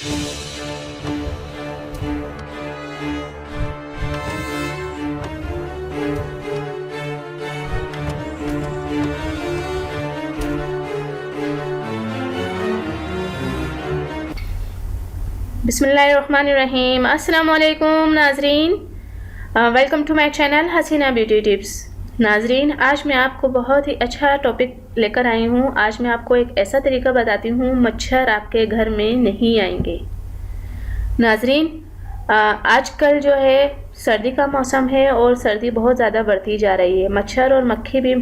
बिस्मिल्लाहिर्रहमानिर्रहीम। अस्सलामुअलैकुम नाजरीन, welcome to my channel Haseena beauty tips. नाजरीन, आज मैं आपको बहुत ही अच्छा टॉपिक लेकर आई हूँ। आज मैं आपको एक ऐसा तरीका बताती हूँ मच्छर आपके घर में नहीं आएंगे। नाजरीन, आजकल जो है सर्दी का मौसम है और सर्दी बहुत ज़्यादा बढ़ती जा रही है। मच्छर और मक्खी भी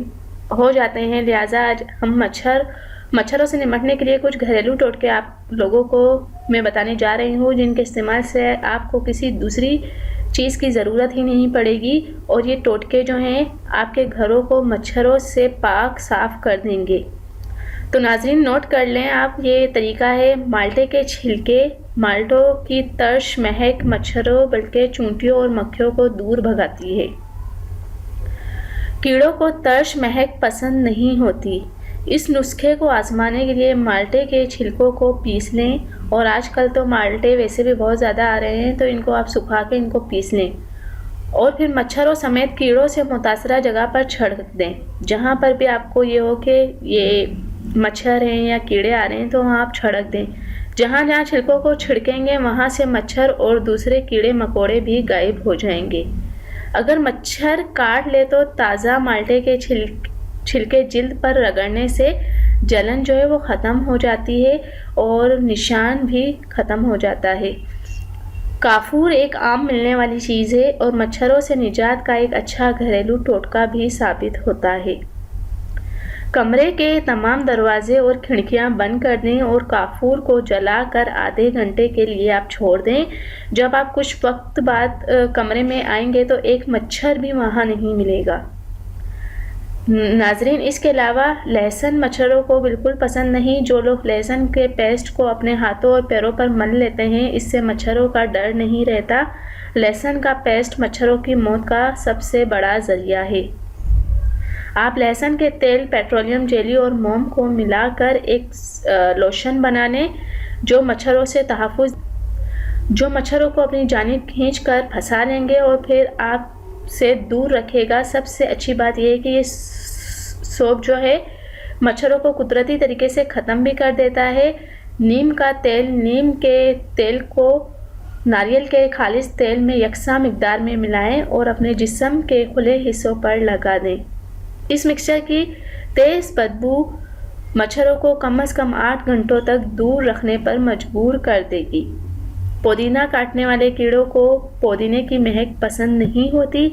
हो जाते हैं, लिहाजा आज हम मच्छरों से निपटने के लिए कुछ घरेलू टोटके आप लोगों को मैं बताने जा रही हूँ, जिनके इस्तेमाल से आपको किसी दूसरी चीज़ की ज़रूरत ही नहीं पड़ेगी और ये टोटके जो हैं आपके घरों को मच्छरों से पाक साफ़ कर देंगे। तो नाज़रीन, नोट कर लें आप, ये तरीका है माल्टे के छिलके। माल्टों की तर्श महक मच्छरों बल्कि चूंटियों और मक्खियों को दूर भगाती है। कीड़ों को तर्श महक पसंद नहीं होती। इस नुस्खे को आजमाने के लिए माल्टे के छिलकों को पीस लें, और आजकल तो माल्टे वैसे भी बहुत ज़्यादा आ रहे हैं, तो इनको आप सुखा के इनको पीस लें और फिर मच्छरों समेत कीड़ों से मुतासरा जगह पर छिड़क दें। जहाँ पर भी आपको ये हो कि ये मच्छर हैं या कीड़े आ रहे हैं तो वहाँ आप छिड़क दें। जहाँ जहाँ छिलकों को छिड़केंगे वहाँ से मच्छर और दूसरे कीड़े मकोड़े भी गायब हो जाएंगे। अगर मच्छर काट ले तो ताज़ा माल्टे के छिलके जिल्द पर रगड़ने से जलन जो है वो ख़त्म हो जाती है और निशान भी ख़त्म हो जाता है। काफूर एक आम मिलने वाली चीज़ है और मच्छरों से निजात का एक अच्छा घरेलू टोटका भी साबित होता है। कमरे के तमाम दरवाजे और खिड़कियां बंद कर दें और काफूर को जलाकर आधे घंटे के लिए आप छोड़ दें। जब आप कुछ वक्त बाद कमरे में आएंगे तो एक मच्छर भी वहाँ नहीं मिलेगा। नाजरीन, इसके अलावा लहसुन मच्छरों को बिल्कुल पसंद नहीं। जो लोग लहसुन के पेस्ट को अपने हाथों और पैरों पर मल लेते हैं, इससे मच्छरों का डर नहीं रहता। लहसुन का पेस्ट मच्छरों की मौत का सबसे बड़ा जरिया है। आप लहसुन के तेल, पेट्रोलियम जेली और मोम को मिलाकर एक लोशन बना लें जो मच्छरों को अपनी जानिब खींच कर फंसा लेंगे और फिर आप से दूर रखेगा। सबसे अच्छी बात यह है कि ये सोप जो है मच्छरों को कुदरती तरीके से ख़त्म भी कर देता है। नीम के तेल को नारियल के खालिस तेल में यकसा मिकदार में मिलाएं और अपने जिस्म के खुले हिस्सों पर लगा दें। इस मिक्सचर की तेज़ बदबू मच्छरों को कम से कम 8 घंटों तक दूर रखने पर मजबूर कर देगी। पुदीना काटने वाले कीड़ों को पुदीने की महक पसंद नहीं होती।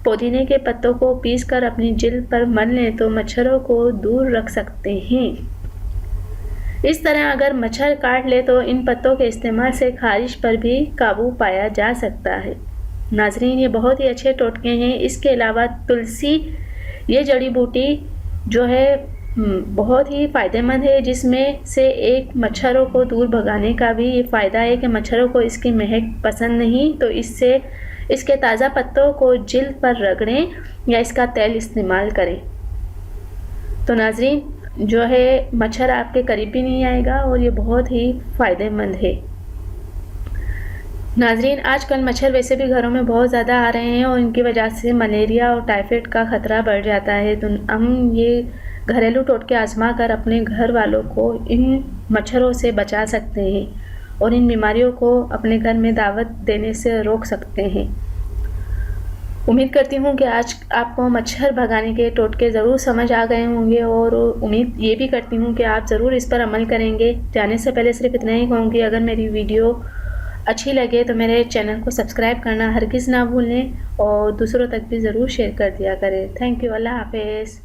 पुदीने के पत्तों को पीसकर अपनी जिल्द पर मल लें तो मच्छरों को दूर रख सकते हैं। इस तरह अगर मच्छर काट ले तो इन पत्तों के इस्तेमाल से खारिश पर भी काबू पाया जा सकता है। नाजरीन, ये बहुत ही अच्छे टोटके हैं। इसके अलावा तुलसी, ये जड़ी बूटी जो है बहुत ही फ़ायदेमंद है, जिसमें से एक मच्छरों को दूर भगाने का भी ये फ़ायदा है कि मच्छरों को इसकी महक पसंद नहीं, तो इसके ताज़ा पत्तों को जिल्द पर रगड़ें या इसका तेल इस्तेमाल करें। तो नाजरीन, जो है मच्छर आपके करीब भी नहीं आएगा और ये बहुत ही फ़ायदेमंद है। नाजरीन, आजकल मच्छर वैसे भी घरों में बहुत ज़्यादा आ रहे हैं और इनकी वजह से मलेरिया और टाइफाइड का ख़तरा बढ़ जाता है। तो हम ये घरेलू टोटके आजमा कर अपने घर वालों को इन मच्छरों से बचा सकते हैं और इन बीमारियों को अपने घर में दावत देने से रोक सकते हैं। उम्मीद करती हूँ कि आज आपको मच्छर भगाने के टोटके ज़रूर समझ आ गए होंगे और उम्मीद ये भी करती हूँ कि आप ज़रूर इस पर अमल करेंगे। जाने से पहले सिर्फ इतना ही कहूँगी, अगर मेरी वीडियो अच्छी लगे तो मेरे चैनल को सब्सक्राइब करना हरगिज़ ना भूलें और दूसरों तक भी ज़रूर शेयर कर दिया करें। Thank you. अल्लाह हाफ़िज़।